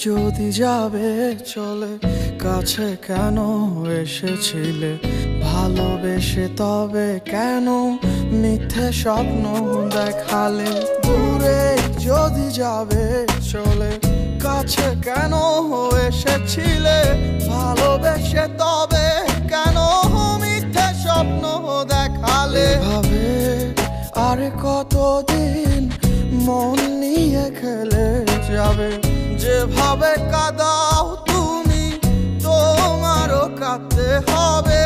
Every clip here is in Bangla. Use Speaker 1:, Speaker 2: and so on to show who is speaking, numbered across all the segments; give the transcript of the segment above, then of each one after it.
Speaker 1: যদি যাবে চলে, কাছে কেন এসেছিলে? ভালোবেসে তবে কেন মিথ্যে স্বপ্ন দেখালে? দূরে যদি যাবে চলে, কাছে কেন এসেছিলে? ভালোবেসে তবে কেন মিথ্যে স্বপ্ন দেখালে? ভাবে আরে কতদিন মন নিয়ে খেলে যাবে? যেভাবে কাঁদাও তুমি তোমারও কাঁদতে হবে।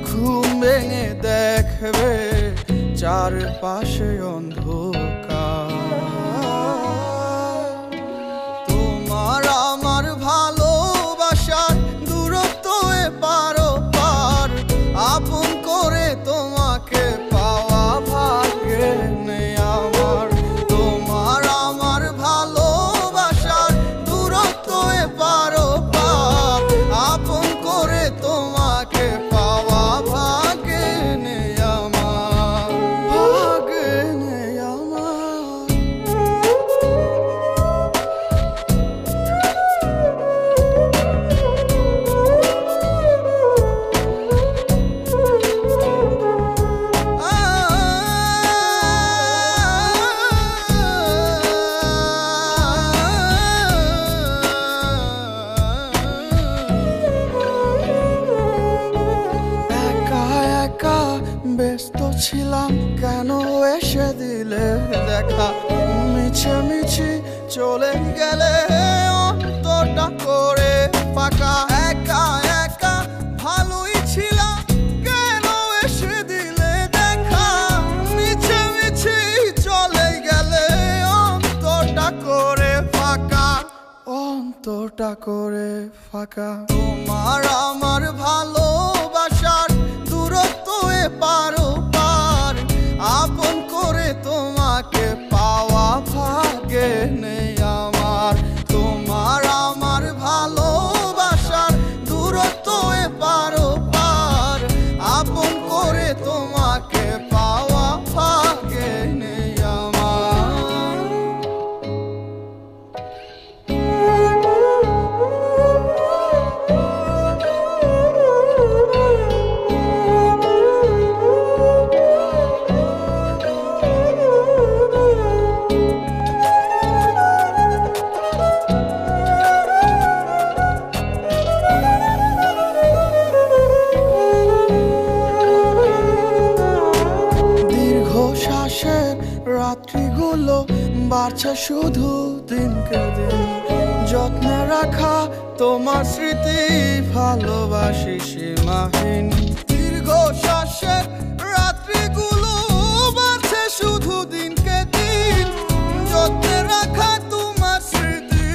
Speaker 1: ঘুম ভেঙে দেখবে চারপাশে অন্ধকার। তোমার আমার ভালোবাসার দূরত্ব এপার ওপার। আপন করে তোমাকে পাওয়া ভাগ্যে নেই আমার। তোমার আমার ভালোবাসার দূরত্ব এপার ওপার। আপন করে তোমাকে পাওয়া ভাগ্যে নেই আমার, ভাগ্যে নেই আমার। ব্যস্ত ছিলাম কেন এসে দিলে দেখা? মিছামিছি চলে গেলে অন্তরটা করে ফাঁকা। একা একা ভালোই ছিলাম কেন এসে দিলে দেখা? মিছামিছি চলে গেলে অন্তরটা করে ফাঁকা, অন্তরটা করে ফাঁকা। তোমার আমার ভালোবাসার দূরত্ব এপার ওপার। আপন করে তোমাকে পাওয়া ভাগ্যে নেই আমার। তোমার আমার ভালোবাসার দূরত্ব এপার ওপার। আপন করে তোমাকে পাওয়া ভাগ্যে নেই আমার। রাত্রিগুলো বাড়ছে শুধু দিনকে দিন। যত্নে রাখা তোমার স্মৃতি ভালোবাসি সীমাহীন। দীর্ঘ শ্বাসের রাত্রিগুলো বাড়ছে শুধু দিনকে দিন। যত্নে রাখা তোমার স্মৃতি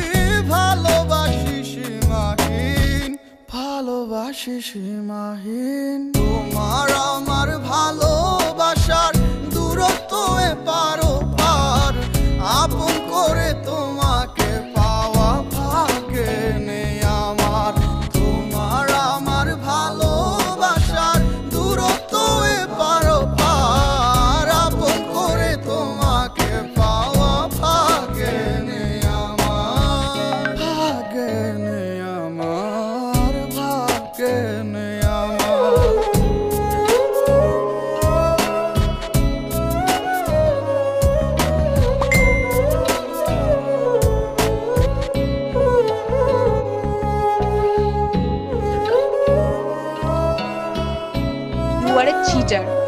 Speaker 1: ভালোবাসি সীমাহীন, ভালোবাসি সীমাহীন। তোমার আমার ভালোবাসার দূরত্ব এপার ওপার। আপন করে তোমাকে পাওয়া ভাগ্যে নেই আমার। তোমার আমার ভালোবাসার দূরত্ব এপার ওপার। আপন করে তোমাকে পাওয়া ভাগ্যে নেই আমার, ভাগ্যে নেই আমার, ভাগ্যে নেই আমার।
Speaker 2: You are a cheater.